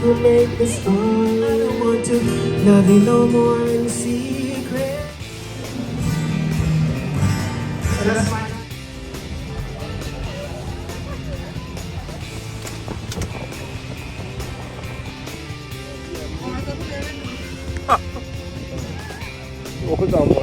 could make this all. I don't want to love you no more in secret. That's my Oradan